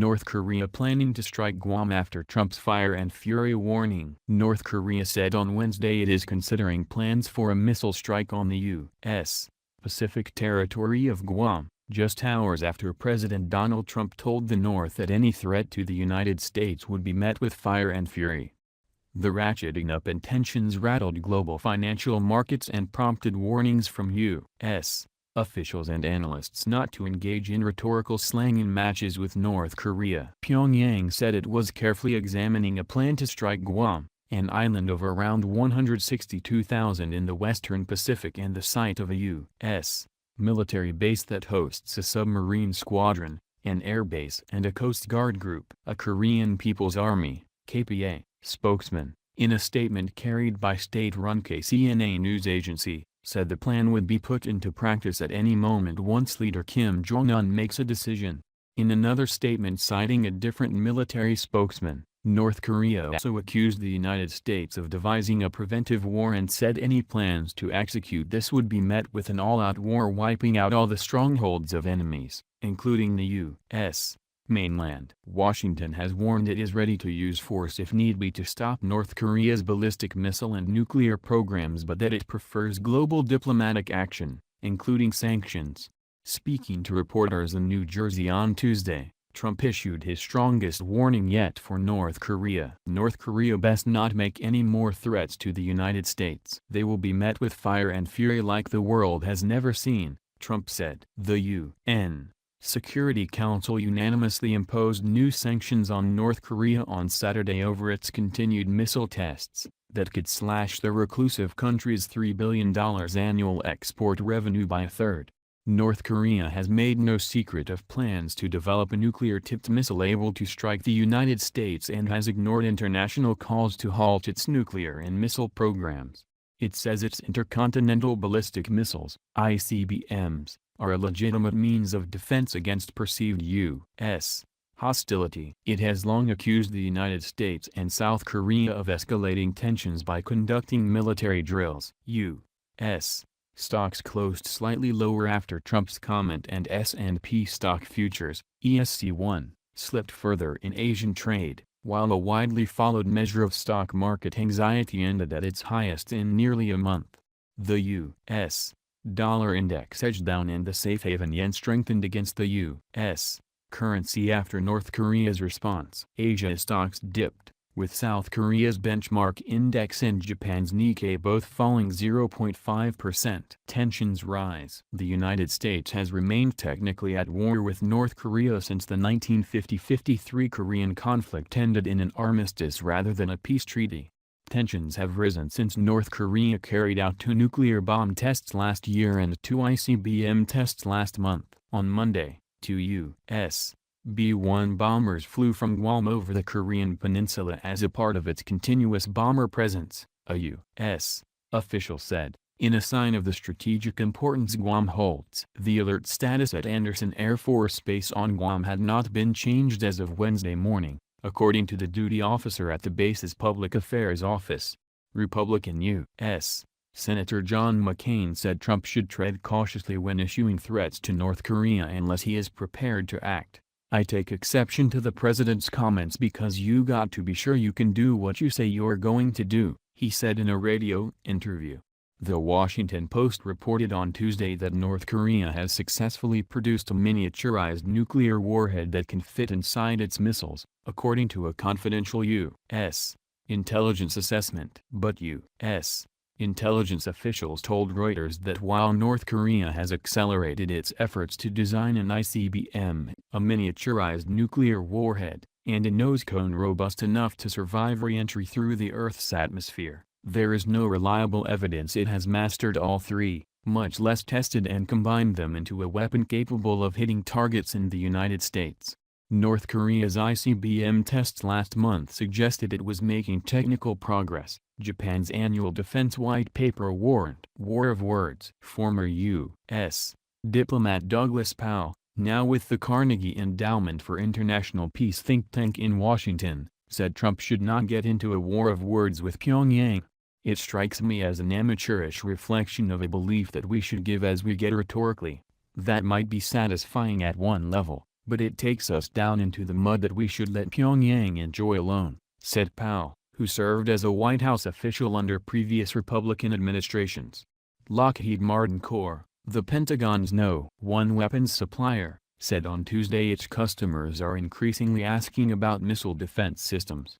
North Korea planning to strike Guam after Trump's fire and fury warning. North Korea said on Wednesday it is considering plans for a missile strike on the U.S. Pacific territory of Guam, just hours after President Donald Trump told the North that any threat to the United States would be met with fire and fury. The ratcheting up in tensions rattled global financial markets and prompted warnings from U.S. officials and analysts not to engage in rhetorical slang matches with North Korea. Pyongyang said it was carefully examining a plan to strike Guam, an island of around 162,000 in the western Pacific and the site of a U.S. military base that hosts a submarine squadron, an airbase and a Coast Guard group. A Korean People's Army (KPA) spokesman, in a statement carried by state-run KCNA news agency, said the plan would be put into practice at any moment once leader Kim Jong-un makes a decision. In another statement citing a different military spokesman, North Korea also accused the United States of devising a preventive war and said any plans to execute this would be met with an all-out war wiping out all the strongholds of enemies, including the U.S. mainland. Washington has warned it is ready to use force if need be to stop North Korea's ballistic missile and nuclear programs, but that it prefers global diplomatic action, including sanctions. Speaking to reporters in New Jersey on Tuesday, Trump issued his strongest warning yet for North Korea. North Korea best not make any more threats to the United States. They will be met with fire and fury like the world has never seen, Trump said. The UN Security Council unanimously imposed new sanctions on North Korea on Saturday over its continued missile tests, that could slash the reclusive country's $3 billion annual export revenue by a third. North Korea has made no secret of plans to develop a nuclear-tipped missile able to strike the United States and has ignored international calls to halt its nuclear and missile programs. It says its intercontinental ballistic missiles, ICBMs, are a legitimate means of defense against perceived U.S. hostility. It has long accused the United States and South Korea of escalating tensions by conducting military drills. U.S. stocks closed slightly lower after Trump's comment, and S&P stock futures, ESC1, slipped further in Asian trade, while a widely followed measure of stock market anxiety ended at its highest in nearly a month. The U.S. dollar index edged down and the safe haven yen strengthened against the U.S. currency after North Korea's response. Asia stocks dipped, with South Korea's benchmark index and Japan's Nikkei both falling 0.5%. Tensions rise. The United States has remained technically at war with North Korea since the 1950-53 Korean conflict ended in an armistice rather than a peace treaty. Tensions have risen since North Korea carried out 2 nuclear bomb tests last year and 2 ICBM tests last month. On Monday, 2 U.S. B-1 bombers flew from Guam over the Korean peninsula as a part of its continuous bomber presence, a U.S. official said, in a sign of the strategic importance Guam holds. The alert status at Andersen Air Force Base on Guam had not been changed as of Wednesday morning, according to the duty officer at the base's public affairs office. Republican U.S. Senator John McCain said Trump should tread cautiously when issuing threats to North Korea unless he is prepared to act. "I take exception to the president's comments because you got to be sure you can do what you say you're going to do," he said in a radio interview. The Washington Post reported on Tuesday that North Korea has successfully produced a miniaturized nuclear warhead that can fit inside its missiles, according to a confidential U.S. intelligence assessment. But U.S. intelligence officials told Reuters that while North Korea has accelerated its efforts to design an ICBM, a miniaturized nuclear warhead, and a nose cone robust enough to survive re-entry through the Earth's atmosphere, there is no reliable evidence it has mastered all three, much less tested and combined them into a weapon capable of hitting targets in the United States. North Korea's ICBM tests last month suggested it was making technical progress, Japan's annual defense white paper warned. War of words. Former U.S. diplomat Douglas Powell, now with the Carnegie Endowment for International Peace think tank in Washington, said Trump should not get into a war of words with Pyongyang. "It strikes me as an amateurish reflection of a belief that we should give as we get rhetorically. That might be satisfying at one level, But it takes us down into the mud that we should let Pyongyang enjoy alone, said Powell, who served as a White House official under previous Republican administrations. Lockheed Martin Corp., the Pentagon's No. 1 weapons supplier, said on Tuesday its customers are increasingly asking about missile defense systems.